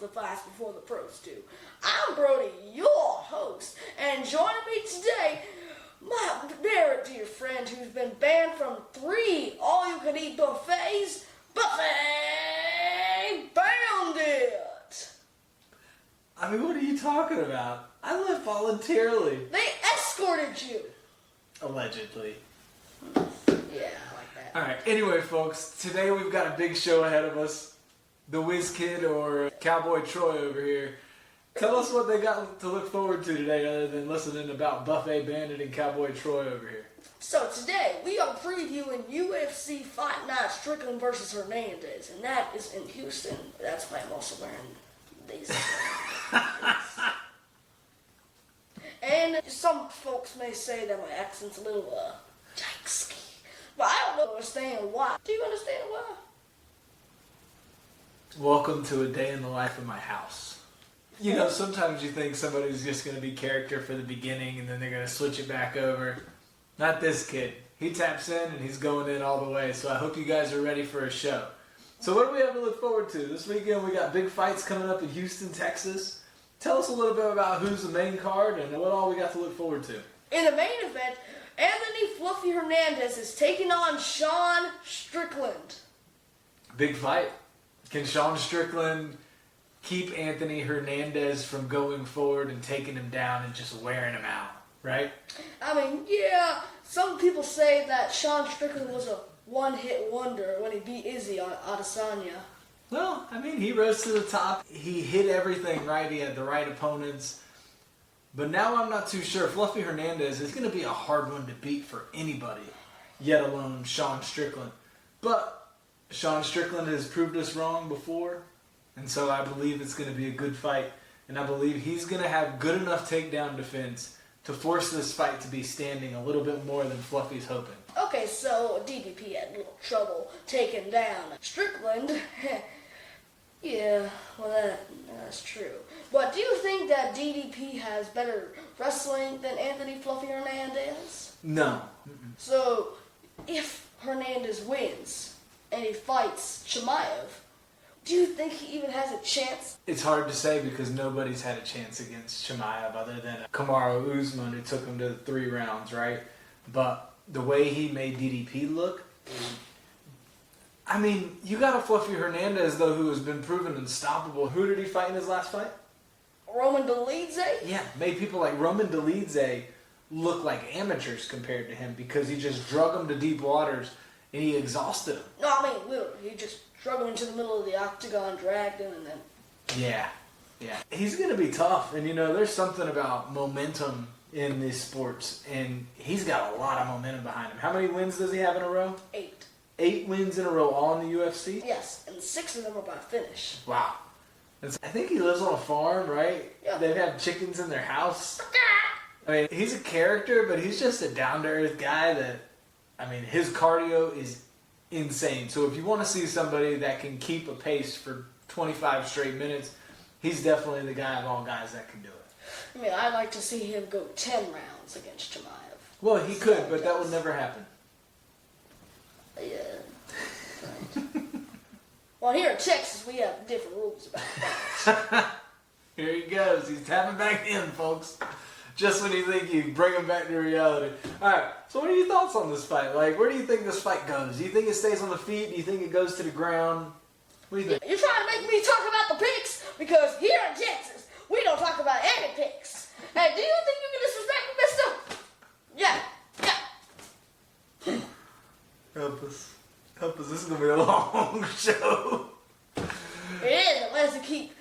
knows the fights before the pros do. I'm Brody, your host, and joining me today, my very dear friend who's been banned from 3 all-you-can-eat buffets, Buffet Bandit. I mean, what are you talking about? I left voluntarily. They escorted you. Allegedly. Yeah, I like that. Alright, anyway, folks, today we've got a big show ahead of us. The Wiz Kid, or Cowboy Troy over here. Tell us what they got to look forward to today other than listening about Buffet Bandit and Cowboy Troy over here. So today, we are previewing UFC Fight Night Strickland versus Hernandez, and that is in Houston. That's why I'm also wearing these. And some folks may say that my accent's a little, yikesy. But I don't understand why. Do you understand why? Welcome to a day in the life of my house. You know, sometimes you think somebody's just going to be character for the beginning and then they're going to switch it back over. Not this kid. He taps in and he's going in all the way, so I hope you guys are ready for a show. So what do we have to look forward to? This weekend we got big fights coming up in Houston, Texas. Tell us a little bit about who's the main card and what all we got to look forward to. In the main event, Anthony Fluffy Hernandez is taking on Sean Strickland. Big fight. Can Sean Strickland keep Anthony Hernandez from going forward and taking him down and just wearing him out, right? I mean, yeah, some people say that Sean Strickland was a one-hit wonder when he beat Izzy on Adesanya. Well, I mean, he rose to the top. He hit everything right. He had the right opponents. But now I'm not too sure. Fluffy Hernandez is going to be a hard one to beat for anybody, yet alone Sean Strickland. But Sean Strickland has proved us wrong before, and so I believe it's going to be a good fight. And I believe he's going to have good enough takedown defense to force this fight to be standing a little bit more than Fluffy's hoping. Okay, so DDP had a little trouble taking down Strickland. Yeah, well, that's true. But do you think that DDP has better wrestling than Anthony Fluffy Hernandez? No. So, if Hernandez wins and he fights Chimaev, do you think he even has a chance? It's hard to say because nobody's had a chance against Chimaev other than Kamaru Usman, who took him to 3 rounds, right? But the way he made DDP look, I mean, you got a Fluffy Hernandez, though, who has been proven unstoppable. Who did he fight in his last fight? Roman Delija? Yeah, made people like Roman Delija look like amateurs compared to him because he just drug them to deep waters and he exhausted them. No, I mean, literally, he just drug him into the middle of the octagon, dragged him, and then... Yeah. He's going to be tough, and you know, there's something about momentum in these sports, and he's got a lot of momentum behind him. How many wins does he have in a row? 8. 8 wins in a row, all in the UFC? Yes, and 6 of them are by finish. Wow. I think he lives on a farm, right? Yeah. They have chickens in their house. I mean, he's a character, but he's just a down-to-earth guy that, I mean, his cardio is insane. So if you want to see somebody that can keep a pace for 25 straight minutes, he's definitely the guy of all guys that can do it. I mean, I'd like to see him go 10 rounds against Chimaev. Well, he could, but that would never happen. Yeah. Right. Well, here in Texas, we have different rules about that. Here he goes. He's tapping back in, folks. Just when you think you bring him back to reality. All right. So what are your thoughts on this fight? Like, where do you think this fight goes? Do you think it stays on the feet? Do you think it goes to the ground? What do you think? You're trying to make me talk about the picks? Because here in Texas, we don't talk about any picks. Hey, do you think you can disrespect me, mister? Yeah. Help us. This is going to be a long show. It is, unless you keep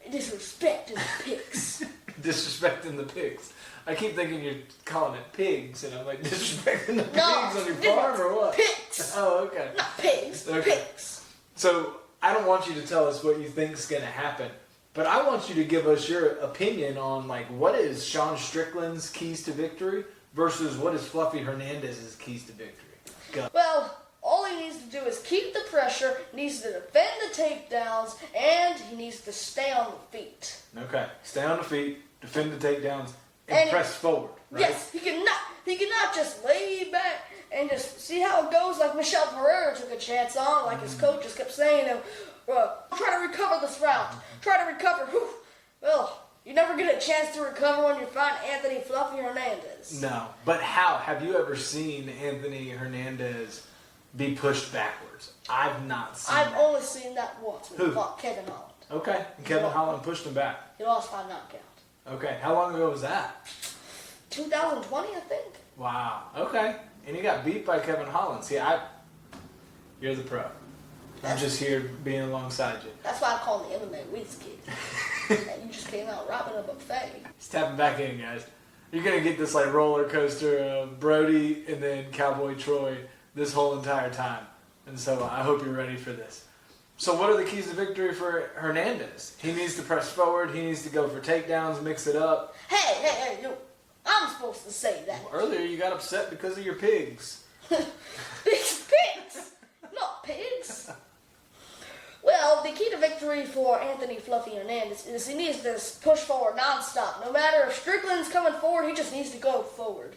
disrespecting the picks. Disrespecting the pigs. I keep thinking you're calling it pigs, and I'm like, disrespecting the pigs No, on your farm or what? Pigs. Oh, okay. Not pigs, Okay. pigs. So, I don't want you to tell us what you think's going to happen, but I want you to give us your opinion on, like, what is Sean Strickland's keys to victory versus what is Fluffy Hernandez's keys to victory? Go. Well, all he needs to do is keep the pressure, he needs to defend the takedowns, and he needs to stay on the feet. Okay. Stay on the feet, defend the takedowns, and press forward, right? Yes, he cannot just lay back and just see how it goes like Michelle Pereira took a chance on, like his coach just kept saying to him, try to recover this round. Try to recover. Whew. Well, you never get a chance to recover when you find Anthony Fluffy Hernandez. No, but how? Have you ever seen Anthony Hernandez be pushed backwards? I've not seen I've that. only seen that once when Who? he fought Kevin Holland. Okay, and Kevin Holland pushed him back. He lost by knockout. Okay, how long ago was that? 2020, I think. Wow, okay. And he got beat by Kevin Holland. See, you're the pro. I'm just here being alongside you. That's why I call him the MMA Wiz Kid. And you just came out robbing a buffet. He's tapping back in, guys. You're going to get this like roller coaster of Brody and then Cowboy Troy this whole entire time. And so I hope you're ready for this. So what are the keys to victory for Hernandez? He needs to press forward. He needs to go for takedowns, mix it up. Hey, you. I'm supposed to say that. Earlier you got upset because of your pigs. These pigs! Not pigs. Well, the key to victory for Anthony Fluffy Hernandez is he needs to push forward nonstop. No matter if Strickland's coming forward, he just needs to go forward.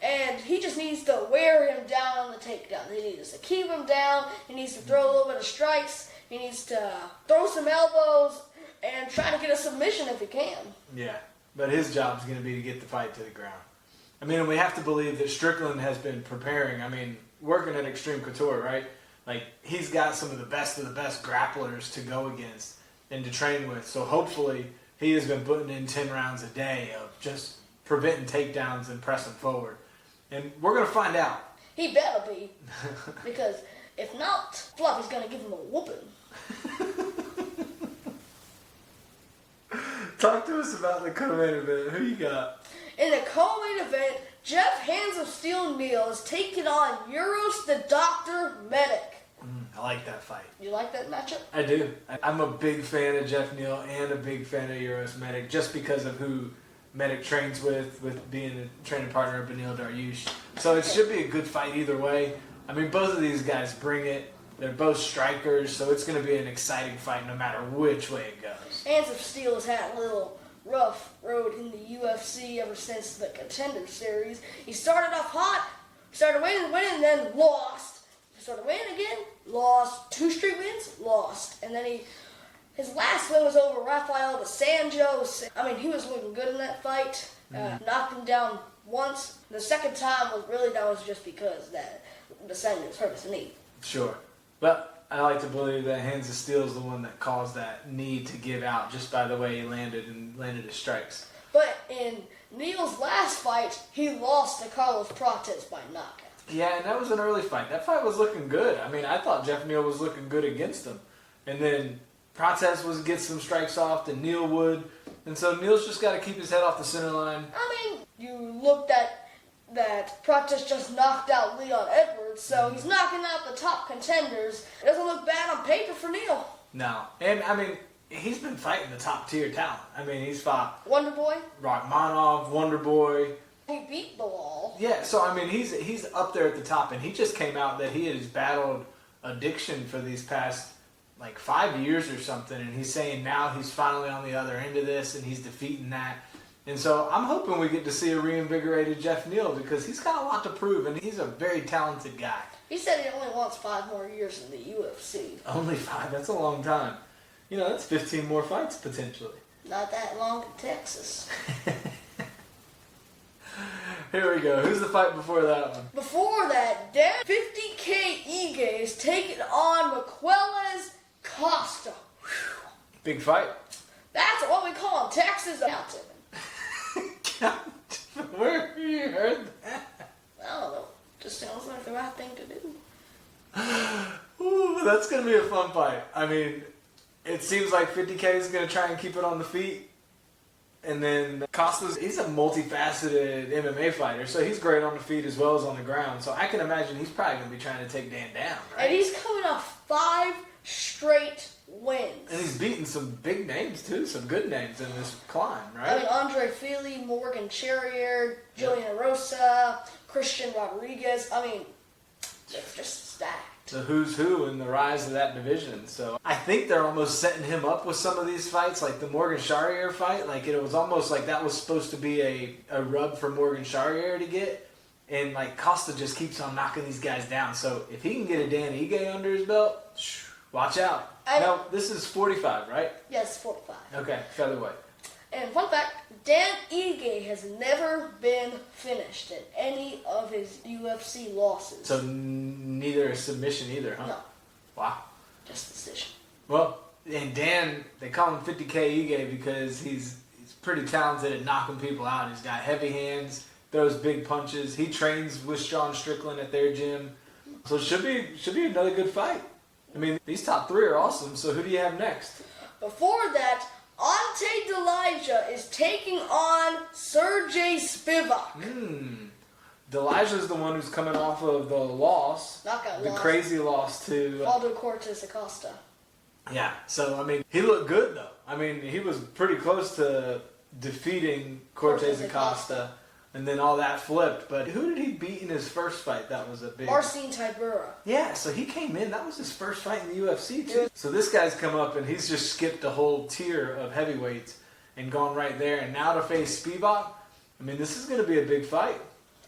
And he just needs to wear him down on the takedown. He needs to keep him down. He needs to throw a little bit of strikes. He needs to throw some elbows and try to get a submission if he can. Yeah, but his job is going to be to get the fight to the ground. I mean, and we have to believe that Strickland has been preparing. I mean, working at Extreme Couture, right? Like, he's got some of the best grapplers to go against and to train with. So hopefully he has been putting in 10 rounds a day of just preventing takedowns and pressing forward. And we're going to find out. He better be. Because if not, Fluffy's going to give him a whooping. Talk to us about the co-main event. Who you got? In the co-main event, Geoff Hands of Steel Neal is taking on Uros the Doctor Medic. I like that fight. You like that matchup? I do. I'm a big fan of Geoff Neal and a big fan of Uros Medic just because of who Medic trains with being a training partner of Beneil Dariush. So it should be a good fight either way. I mean, both of these guys bring it. They're both strikers, so it's going to be an exciting fight no matter which way it goes. Hands of Steel has had a little rough road in the UFC ever since the Contender Series. He started off hot, started winning, then lost. Started winning again, lost. 2 straight wins, lost. And then his last win was over Rafael dos Anjos. I mean, he was looking good in that fight. Knocked him down once. The second time was just because that dos Anjos hurt his knee. Sure. But I like to believe that Hands of Steel is the one that caused that knee to give out just by the way he landed his strikes. But in Neal's last fight, he lost to Carlos Prates by knockout. Yeah, and that was an early fight. That fight was looking good. I mean, I thought Geoff Neal was looking good against him. And then Prates was get some strikes off, then Neal would. And so Neal's just got to keep his head off the center line. I mean, you looked at that Prates just knocked out Leon Edwards, so he's knocking out the top contenders. It doesn't look bad on paper for Neal. No. And, I mean, he's been fighting the top tier talent. I mean, he's fought Wonder Boy. Rachmanov, Wonder Boy. He beat Bilal. Yeah, so, I mean, he's up there at the top, and he just came out that he has battled addiction for these past, 5 years or something, and he's saying now he's finally on the other end of this, and he's defeating that. And so I'm hoping we get to see a reinvigorated Geoff Neal because he's got a lot to prove, and he's a very talented guy. He said he only wants 5 more years in the UFC. Only 5? That's a long time. That's 15 more fights, potentially. Not that long in Texas. Here we go. Who's the fight before that one? Before that, Dan 50K Ige is taking on Melquizael Costa. Big fight. That's what we call him, Texas Mountain. Where have you heard that? I don't know. Just sounds like the right thing to do. Ooh, that's going to be a fun fight. I mean, it seems like 50K is going to try and keep it on the feet. And then he's a multifaceted MMA fighter, so he's great on the feet as well as on the ground. So I can imagine he's probably going to be trying to take Dan down, right? And he's coming off 5 straight wins. And he's beaten some big names, too, some good names in this climb, right? I mean, Andre Fili, Morgan Charrier, Jillian Rosa, Christian Rodriguez. I mean, it's just stacked. The who's who in the rise of that division. So I think they're almost setting him up with some of these fights, like the Morgan Charrier fight. Like it was almost like that was supposed to be a rub for Morgan Charrier to get. And Costa just keeps on knocking these guys down. So if he can get a Dan Ige under his belt, Watch out. No, this is 45, right? Yes, 45. Okay, featherweight. And fun fact, Dan Ige has never been finished in any of his UFC losses. So neither a submission either, huh? No. Wow. Just decision. Well, and Dan, they call him 50K Ige because he's pretty talented at knocking people out. He's got heavy hands, throws big punches. He trains with Strickland at their gym. So it should be another good fight. I mean, these top three are awesome, so who do you have next? Before that, Ante Delija is taking on Serghei Spivac. Delija's the one who's coming off of the loss. Knockout the loss. Crazy loss to... Cortez Acosta. Yeah, so, I mean, he looked good, though. I mean, he was pretty close to defeating Cortez Acosta, and then all that flipped. But who did he beat in his first fight? That was a big... Marcin Tybura. Yeah, so he came in. That was his first fight in the UFC, too. Yeah. So this guy's come up, and he's just skipped a whole tier of heavyweights and gone right there. And now to face Spivac, I mean, this is going to be a big fight.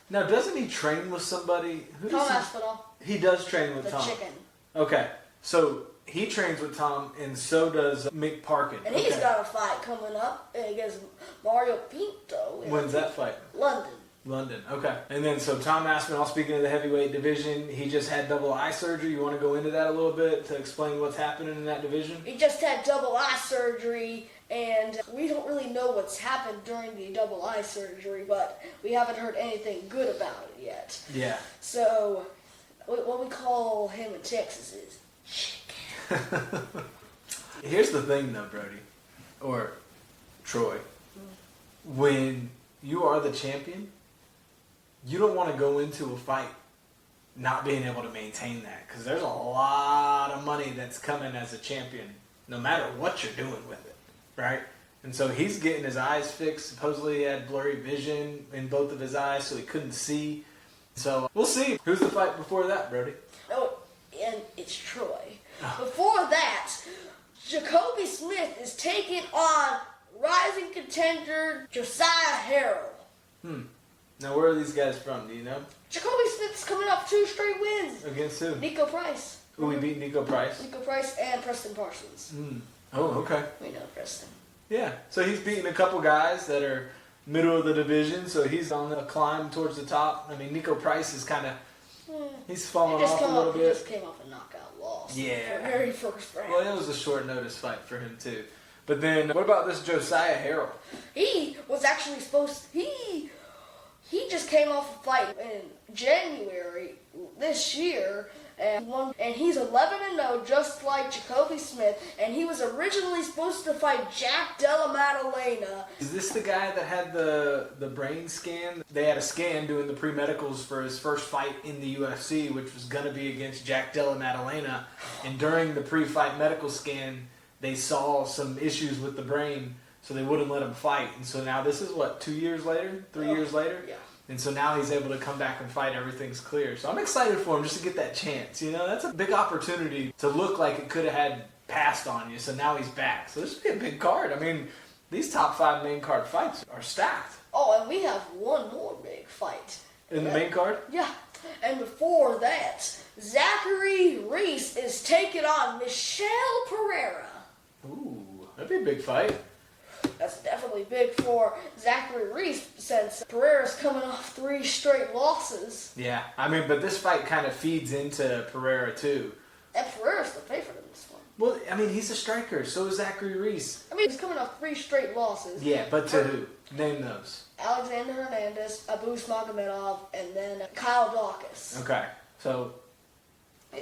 Now, doesn't he train with somebody? Tom Aspinall. He does train with the Tom. Chicken. Okay, so... He trains with Tom, and so does Mick Parkin. And he's got a fight coming up against Mario Pinto. When's that fight? London, okay. And then, so Tom Aspinall, speaking of the heavyweight division, he just had double eye surgery. You want to go into that a little bit to explain what's happening in that division? He just had double eye surgery, and we don't really know what's happened during the double eye surgery, but we haven't heard anything good about it yet. Yeah. So, what we call him in Texas is Here's the thing, though, Brody, or Troy. When you are the champion, you don't want to go into a fight not being able to maintain that, because there's a lot of money that's coming as a champion, no matter what you're doing with it, right? And so he's getting his eyes fixed. Supposedly he had blurry vision in both of his eyes, so he couldn't see. So we'll see. Who's the fight before that, Brody? Oh, and it's Troy. Before that, Jacobe Smith is taking on rising contender Josiah Harrell. Now, where are these guys from? Do you know? Jacobe Smith's coming off 2 straight wins. Against who? Nico Price. Who we beat Nico Price? Nico Price and Preston Parsons. Oh, okay. We know Preston. Yeah, so he's beating a couple guys that are middle of the division, so he's on a climb towards the top. I mean, Nico Price is kind of... He's falling off a little bit. He just came off a knockout loss. Yeah. The very first round. Well, it was a short notice fight for him, too. But then, what about this Josiah Harrell? He was actually supposed to... He just came off a fight in January this year and won, and he's 11-0 just like Jacobe Smith, and he was originally supposed to fight Jack Della Maddalena. Is this the guy that had the brain scan? They had a scan doing the pre-medicals for his first fight in the UFC, which was going to be against Jack Della Maddalena, and during the pre-fight medical scan, they saw some issues with the brain, so they wouldn't let him fight. And so now this is, 2 years later? 3 years later? Yeah. And so now he's able to come back and fight. Everything's clear. So I'm excited for him just to get that chance. You know, that's a big opportunity to look like it could have had passed on you. So now he's back. So this would be a big card. I mean, these top 5 main card fights are stacked. Oh, and we have one more big fight. In the main card? Yeah. And before that, Zachary Reese is taking on Michelle Pereira. Ooh, that'd be a big fight. That's definitely big for Zachary Reese since Pereira's coming off 3 straight losses. Yeah, I mean, but this fight kind of feeds into Pereira too. And Pereira's the favorite in this one. Well, I mean, he's a striker. So is Zachary Reese. I mean, he's coming off 3 straight losses. Yeah, but to who? Name those. Alexander Hernandez, Abus Magomedov, and then Kyle Dawkins. Okay, so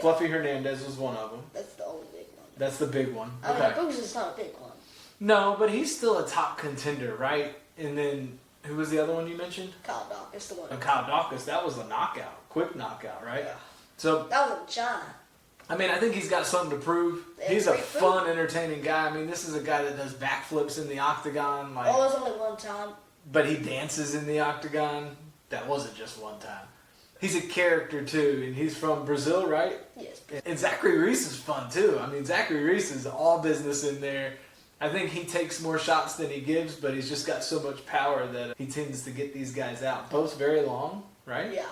Fluffy Hernandez was one of them. That's the only big one. That's the big one. I mean, Okay. Abus is not a big one. No, but he's still a top contender, right? And then, who was the other one you mentioned? Kyle Dawkins, the one. Kyle Dawkins, that was a knockout. Quick knockout, right? Yeah. So, That was in China. I mean, I think he's got something to prove. Yeah, He's a great fun, entertaining guy. I mean, this is a guy that does backflips in the octagon. Like, Oh, there's only one time. but he dances in the octagon. That wasn't just one time. He's a character, too, and he's from Brazil, right? Yes. And Zachary Reese is fun, too. I mean, Zachary Reese is all business in there. I think he takes more shots than he gives, but he's just got so much power that he tends to get these guys out. Both very long, right? Yeah.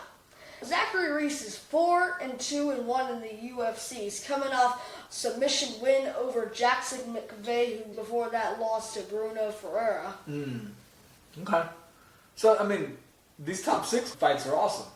Zachary Reese is 4-2-1 in the UFC. He's coming off submission win over Jackson McVeigh, who before that lost to Bruno Ferreira. Okay. So, I mean, these top 6 fights are awesome.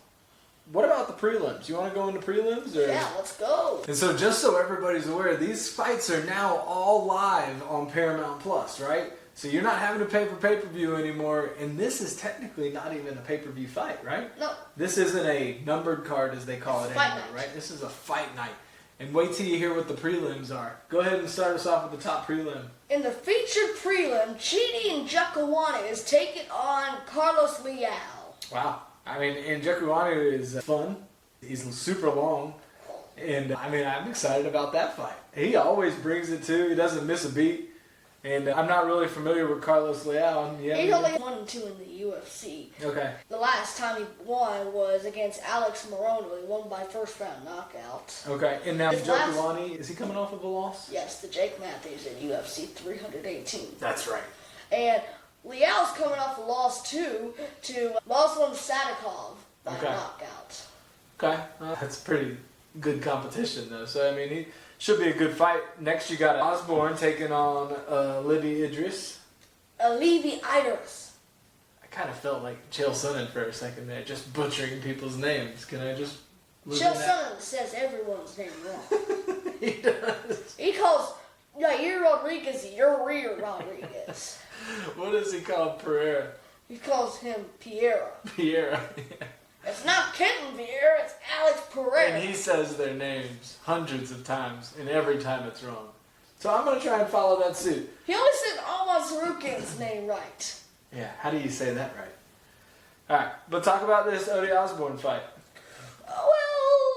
What about the prelims? You want to go into prelims? Or? Yeah, let's go. And so just so everybody's aware, these fights are now all live on Paramount Plus, right? So you're not having to pay for pay-per-view anymore, and this is technically not even a pay-per-view fight, right? No. This isn't a numbered card, as they call it Fight anymore, night. right? This is a fight night. And wait till you hear what the prelims are. Go ahead and start us off with the top prelim. In the featured prelim, Chidi and Jacobe is taking on Carlos Leal. Wow. I mean, and Jacobe is fun. He's super long. And, I mean, I'm excited about that fight. He always brings it, too. He doesn't miss a beat. And I'm not really familiar with Carlos Leal. He's only 1-2 in the UFC. Okay. The last time he won was against Alex Morono. He won by first round knockout. Okay. And now His Jacobe, is he coming off of a loss? Yes, the Jake Matthews in UFC 318. That's right. And Leal's coming off a loss too to Muslim Sadikov by knockout. Okay. That's pretty good competition, though. So, I mean, he should be a good fight. Next, you got Osborne taking on Libby Idris. Levi Idris. I kind of felt like Chael Sonnen for a second there, just butchering people's names. Can I just... Chael Sonnen says everyone's name wrong. He does. He calls Yair Rodriguez Yuri Rodriguez. What does he call Pereira? He calls him Piera. Piera. It's not Kenton Vieira, it's Alex Pereira. And he says their names hundreds of times, and every time it's wrong. So I'm going to try and follow that suit. He only said Alman Sarukin's name right. Yeah, how do you say that right? Alright, but talk about this Odie Osborne fight. Well,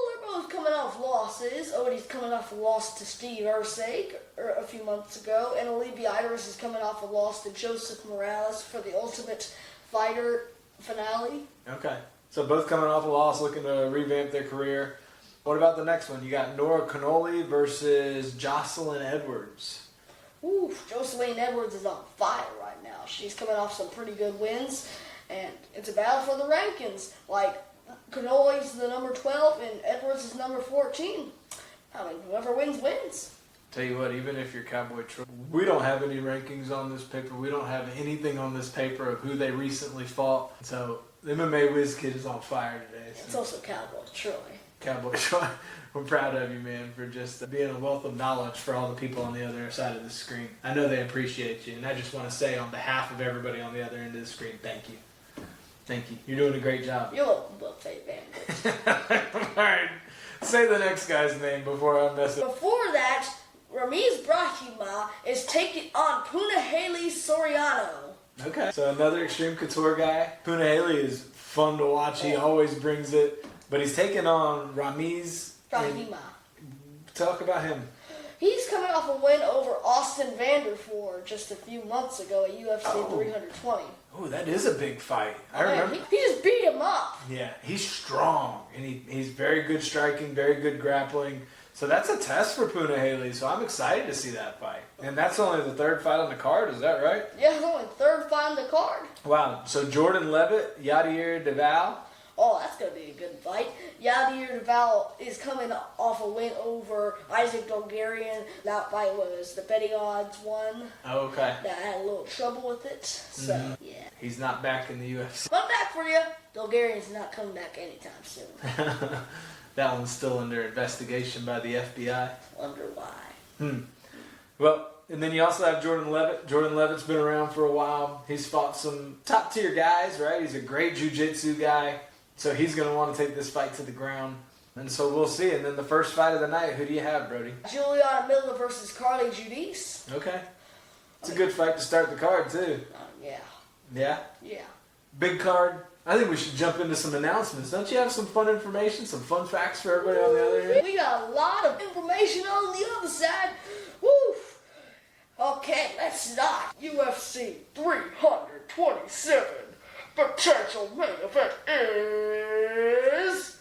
they're both coming off losses. Odie's coming off a loss to Steve Ursay a few months ago, and Levi Idris is coming off a loss to Joseph Morales for the Ultimate Fighter finale. Okay. So both coming off a loss, looking to revamp their career. What about the next one? You got Nora Cannoli versus Jocelyn Edwards. Ooh, Jocelyn Edwards is on fire right now. She's coming off some pretty good wins, and it's a battle for the rankings. Like, Cannoli's the number 12, and Edwards is number 14. I mean, whoever wins, wins. Tell you what, even if you're Cowboy Troy, we don't have any rankings on this paper. We don't have anything on this paper of who they recently fought. So the MMA Wiz Kid is on fire today. So. It's also Cowboy Troy. Cowboy Troy, we're proud of you, man, for just being a wealth of knowledge for all the people on the other side of the screen. I know they appreciate you, and I just want to say on behalf of everybody on the other end of the screen, thank you. Thank you. You're doing a great job. You're a buffet bandit. All right. Say the next guy's name before I mess it up. Before that, Ramiz Brahima is taking on Punahele Soriano. Okay. So another Extreme Couture guy. Punahele is fun to watch. He always brings it. But he's taking on Ramiz Brahima. Talk about him. He's coming off a win over Austin Vanderford just a few months ago at UFC 320. Oh, that is a big fight. I remember. He just beat him up. Yeah, he's strong. And he's very good striking, very good grappling. So that's a test for Punahele. So I'm excited to see that fight. And that's only the third fight on the card, is that right? Yeah, it's only third fight on the card. Wow. So Jordan Levitt, Yadir Deval. Oh, that's going to be a good fight. Yadir Deval is coming off a win over Isaac Bulgarian. That fight was the betting odds one. Oh, okay. That had a little trouble with it. So, yeah. He's not back in the UFC. Fun fact for you, Bulgarian's not coming back anytime soon. That one's still under investigation by the FBI. Wonder why. Well, and then you also have Jordan Levitt. Jordan Levitt's been around for a while. He's fought some top-tier guys, right? He's a great jiu-jitsu guy. So he's going to want to take this fight to the ground. And so we'll see. And then the first fight of the night, who do you have, Brody? Juliana Miller versus Carly Judice. Okay. It's a good fight to start the card, too. Yeah. Yeah? Yeah. Big card. I think we should jump into some announcements. Don't you have some fun information, some fun facts for everybody on the other end? We got a lot of information on the other side. Woo! Okay, let's start. UFC 327. Potential main event is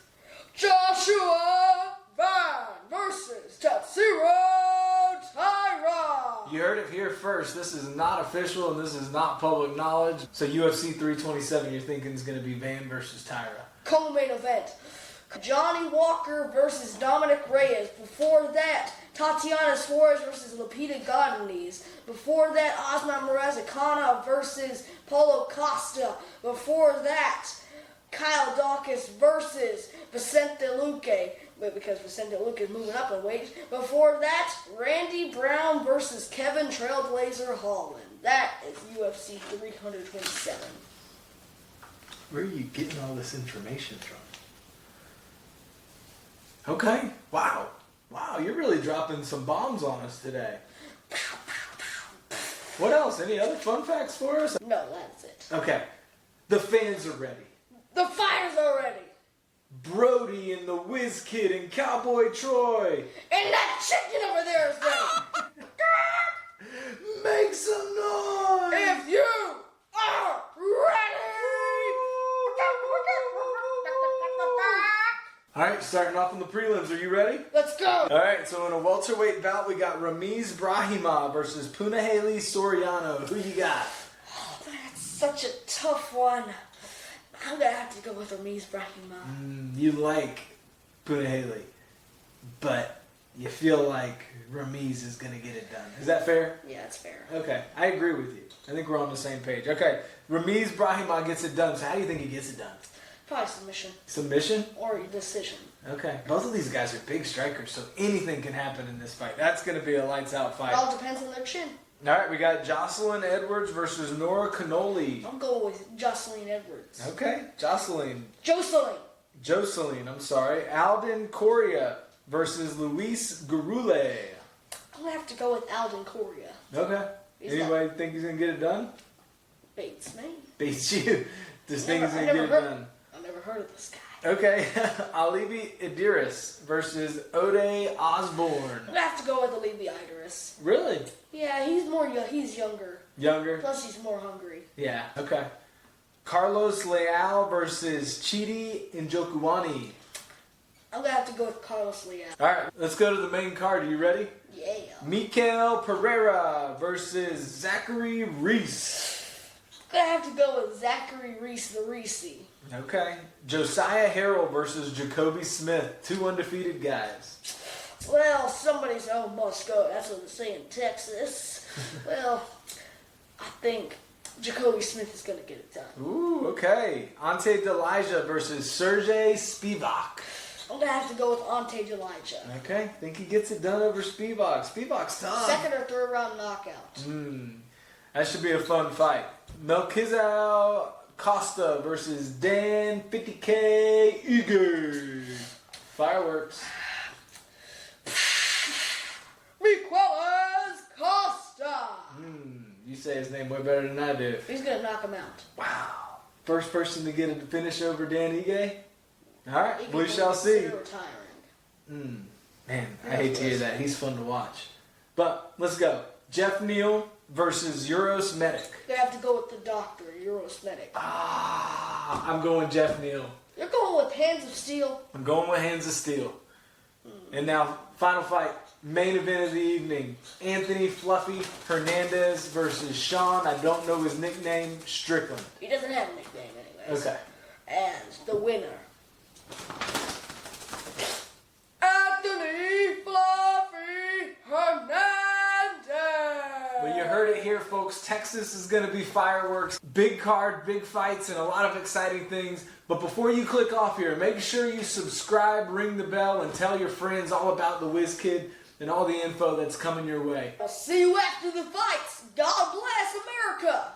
Joshua Vine versus Tatsuro Taira. You heard it here first. This is not official and this is not public knowledge. So UFC 327, you're thinking is going to be Van versus Taira. Co-main event. Johnny Walker versus Dominic Reyes. Before that, Tatiana Suarez versus Lupita Godinez. Before that, Osman Mirazakana versus Paulo Costa. Before that, Kyle Dawkins versus Vicente Luque. Because Vicente Luque is moving up in weight. Before that, Randy Brown versus Kevin Trailblazer Holland. That is UFC 327. Where are you getting all this information from? Okay. Wow. Wow, you're really dropping some bombs on us today. What else? Any other fun facts for us? No, that's it. Okay. The fans are ready. The fighters are ready. Brody and the Wiz Kid and Cowboy Troy. And that chicken over there is ready. Make some noise! If you are ready! Alright, starting off in the prelims. Are you ready? Let's go! Alright, so in a welterweight bout, we got Ramiz Brahima versus Punahele Soriano. Who you got? Oh, that's such a tough one. I'm going to have to go with Ramiz Brahima. You like Punahele, but you feel like Ramiz is going to get it done. Is that fair? Yeah, it's fair. Okay, I agree with you. I think we're on the same page. Okay, Ramiz Brahima gets it done. So how do you think he gets it done? Probably submission. Submission? Or decision. Okay. Both of these guys are big strikers, so anything can happen in this fight. That's going to be a lights-out fight. It all depends on their chin. All right, we got Jocelyn Edwards versus Nora Canoli. I'm going with Jocelyn Edwards. Okay, Jocelyn. Jocelyn, I'm sorry. Alden Correa versus Luis Gurule. I'm going to have to go with Alden Correa. Okay. Anybody think he's going to get it done? Bates me. Beats you. Just think he's going to get it done. I've never heard of this guy. Okay. Alibi Idris versus Ode Osborne. I'm going to have to go with Alibi Idris. Really? Yeah, he's younger. Younger? Plus he's more hungry. Yeah, okay. Carlos Leal versus Chidi Njokuani. I'm going to have to go with Carlos Leal. All right, let's go to the main card. Are you ready? Yeah. Mikael Pereira versus Zachary Reese. I'm going to have to go with Zachary Reese the Reese. Okay. Josiah Harrell versus Jacobe Smith. 2 undefeated guys. Well, somebody's home must go. That's what they say in Texas. Well, I think Jacobe Smith is going to get it done. Ooh, okay. Ante Delija versus Serghei Spivac. I'm going to have to go with Ante Delija. Okay. Think he gets it done over Spivak. Spivak's tough. Second or third round knockout. That should be a fun fight. Melquizael Costa versus Dan 50K Eager. Fireworks. Melquizael Costa. You say his name way better than I do. He's going to knock him out. Wow. First person to get a finish over Dan Ige? Alright, we shall see. Retiring. Man, I hate to hear that. He's fun to watch. But, let's go. Jeff Neal versus Uros Medic. They have to go with the doctor, Uros Medic. I'm going Jeff Neal. You're going with Hands of Steel. I'm going with Hands of Steel. And now, final fight. Main event of the evening. Anthony Fluffy Hernandez versus Sean, I don't know his nickname, Strickland. He doesn't have a nickname anyways. Okay. As the winner, Anthony Fluffy Hernandez. Well, you heard it here, folks. Texas is going to be fireworks. Big card, big fights, and a lot of exciting things. But before you click off here, make sure you subscribe, ring the bell, and tell your friends all about the Wiz Kid and all the info that's coming your way. I'll see you after the fights. God bless America.